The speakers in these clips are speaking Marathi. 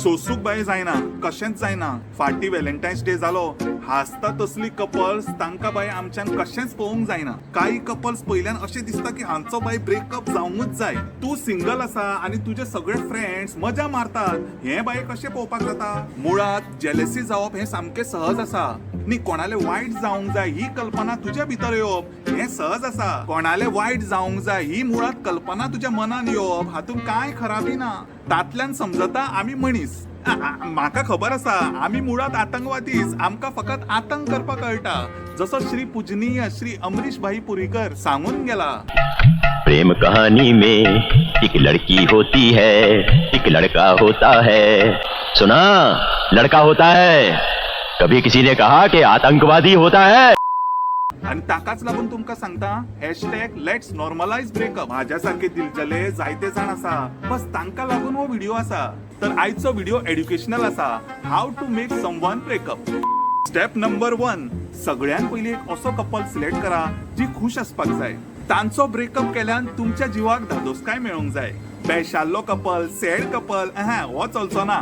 सोसूक बाय जायना, कशेंच जायना. फाटी व्हॅलेंटायन्स डे जालो, हासता तसली कपल्स तांकां बाय आमच्यान कशेंच पळोवंक जायना. काही कपल्स पयल्यान अशें दिसता की हांचो बाय ब्रेकअप जावंकच जाय. तू सिंगल आसा आणि तुझे सगळे फ्रेंड्स मजा मारतात, हे बाय कशें पळोवपाक जाता? मुळात जेलसी जावप हे सामकें सहज आसा. नी कोणाले वायट जावंक जाय ही कल्पना तुझ्या भितर येवप हे सहज आसा. कोणाले वायट जावंक जाय ही मुळात कल्पना तुझ्या मनान येवप हातून कांय खराबी ना. तातल्यान समजता आमी मनीस. म्हाका खबर आसा आमी मुळात आतंकवादीच, आमकां फकत आतंक करपाक कळटा. जसो श्री पूजनीय श्री अमरीश भाई पुरीकर सांगून गेला. प्रेम कहानी में एक लड़की होती है, एक लड़का होता है. सुना, लड़का होता है. कभी किसी ने कहा कि आतंकवादी होता है. आणि ताकाच लागून तुमका सांगता #लेट्स नॉर्मलाइज ब्रेकअप. माझ्यासारखे दिलजले जायते जाण आसा, बस तांकां लागून हो व्हिडिओ आसा. तर आजचो व्हिडिओ एज्युकेशनल आसा. How to make someone breakup. Step number 1, सगळ्यात पयली एक असो कपल सिलेक्ट करा जी खुश असपाक जाय. तांचो ब्रेकअप केल्यान तुमच्या जीवाक धादोसकाय मेळोंक जाय. बेशाल्लो कपल, सॅड कपल हो चलचो ना.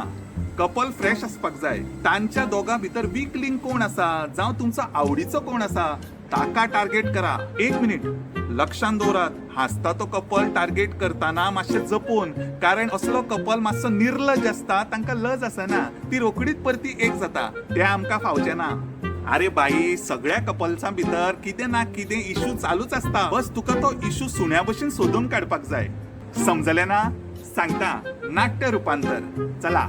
कपल फ्रेश असपाक जाय. तांच्या दोघां भितर वीक लिंक कोण आसा जावं तुमचो आवडीचो कोण आसा ताका टार्गेट करा. 1 मिनिट लक्षात दवरात, हासता तो कपल टार्गेट करताना मातशें जपून, कारण असलो कपल मातसो निर्लज असता, तांकां लज आसना, ती रोकडीच परती एक जाता. ते आमकां फावचें ना. अरे बाई, सगळ्या कपल्सां भितर कितें ना कितें इशू चालूच असता. बस तुका तो इशू सुण्या भशेन सोदून काडपाक जाय. समजलें ना? सांगता नाट्य रूपांतर. चला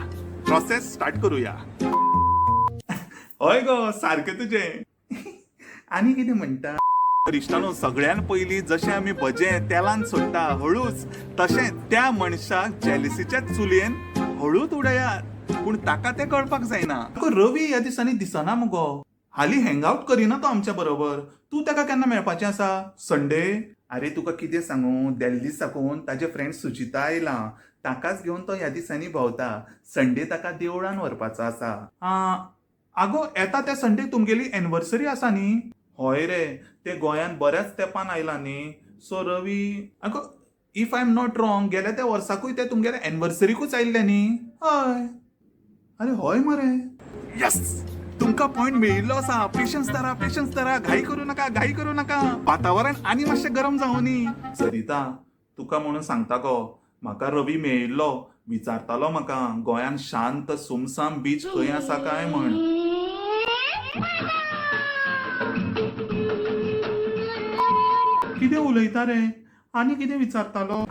प्रोसेस स्टार्ट करूया. हय गो, सारकें तुजें. आनी कितें म्हणटा? इश्टानो, सगळ्यान पयलीं जशें आमी भजें तेलान सोडटा हळूच, तशें त्या मनशाक जेलसीच्या चुलयेन हळूच उडयात. पूण ताका तें कळपाक जायना. रवी ह्या दिसांनी दिसना मुगो. हालीं हँगआउट करिना तो आमच्या बरोबर. तू ताका केन्ना मेळपाचें आसा? संडे? अरे तुका कितें सांगू, दिल्ली साकून ताजे फ्रेंड सुचिता आयला. ताकाच घेवन तो ह्या दिसांनी भोंवता. संडे ताका देवळान व्हरपाचो आसा. आगो, येता त्या संडे तुमगेली एनिवर्सरी आसा न्ही? हय रे, ते गोंयान बऱ्याच तेंपान आयला न्ही. सो रवी, आगो if I am not wrong, गेल्या त्या वर्साकूय ते तुमगेल्या एनिवर्सरीकूच आयिल्ले न्ही? हय. अरे हय मरे. यस, तुमका पॉइंट मेळिल्लो आसा. पेशन्स धरा, घाई करू नका. वातावरण आनी मातशें गरम जावं न्ही. सरिता, तुका म्हणून सांगता गो, म्हाका रवी मेळिल्लो. विचारतालो म्हाका गोंयान शांत सुमसाम बीच खंय आसा काय म्हण. कितें उलयता रे? आनी कितें विचारतालो?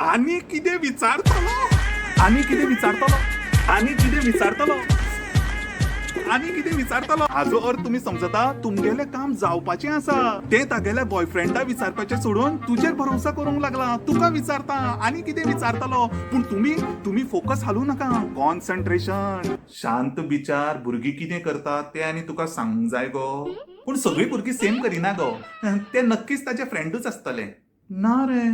हाजो अर्थ तुम्ही समजता? तुमगेले काम जावपाचें आसा. ते तागेल्या बॉयफ्रेंडा विचारपाचें सोडून तुजेर भरोसा करूंक लागला. तुका विचारता आनी कितें विचारतालो. पूण तुम्ही फोकस हालू नका. कॉन्सन्ट्रेशन. शांत विचार. भुरगीं कितें करतात ते आनी तुका सांगूंक जाय गो. पूण सगळीं भुरगीं सेम करिना गो. ते नक्कीच ताजे फ्रेंडूच आसतले. ना रे,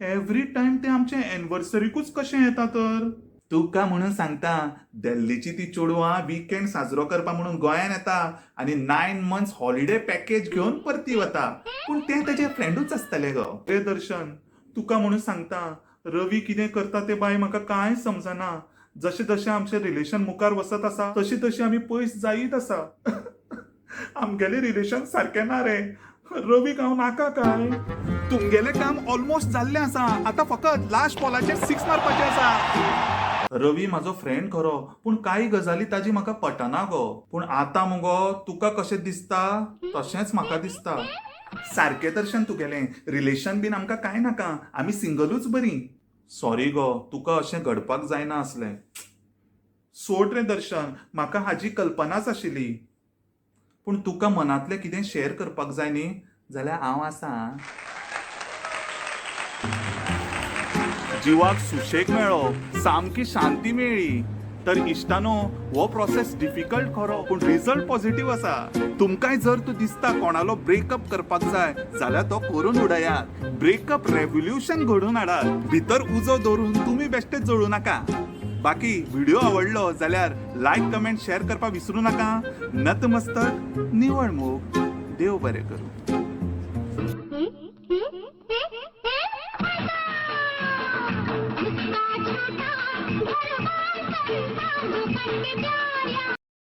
एव्हरी टाइम ते आमचे एनिवर्सरीकूच कशें येता तर? तुका म्हणून सांगता, दिल्लीची ती चोडवां वीकेंड साजरो करपा म्हणून गोंयान येता आनी 9 मंथ्स हॉलिडे पॅकेज घेवन परती वता. पूण ते ताजे फ्रेंडूच आसतले गो. रे दर्शन, तुका म्हणून सांगता, रवी कितें करता ते बाय म्हाका कांय समजना. जशें जशें आमचें रिलेशन मुखार वचत आसा तशी आमी पयस जायत आसा. आमगेलें रिलेशन सारकें ना रे. रवी गांव नाका काय? तुमगेलें काम ऑलमोस्ट जाल्लें आसा. आतां फकत लास्ट बॉलाचेर 6 मारपाचें आसा. रवी म्हाजो फ्रेंड खरो, पूण कांय गजाली ताजी म्हाका पटना गो. पूण आतां मुगो तुका कशें दिसता तशेंच म्हाका दिसता. सारकें दर्शन तुगेलें. रिलेशन बीन आमकां कांय नाका. आमी सिंगलूच बरीं. सॉरी गो, तुका अशें घडपाक जायना आसलें. सोड रे दर्शन, म्हाका हाजी कल्पनाच आशिल्ली. पूण तुका मनांतलें कितें शेअर करपाक जाय न्ही, जाल्यार हांव आसा. जिवाक सुशेग मेळ्ळो, सामकी शांती मेळ्ळी. तर इश्टानो, हो प्रोसेस डिफिकल्ट खरो, पूण रिझल्ट पॉझिटिव्ह आसा. तुमकांय जर तू दिसता कोणालो ब्रेकअप करपाक जाय जाल्यार तो करून उडयात. ब्रेकअप रेव्होल्युशन घडून हाडात. भितर उजो दवरून तुमी बेश्टेच जळू नाका. बाकी व्हिडिओ आवडलो जाल्यार लायक, कमेंट, शेअर करपाक विसरू नका. नतमस्तक, निवळ मूग. देव बरें करूं. मुस्कुरा छोटा संतांबू कट प्याऱ्या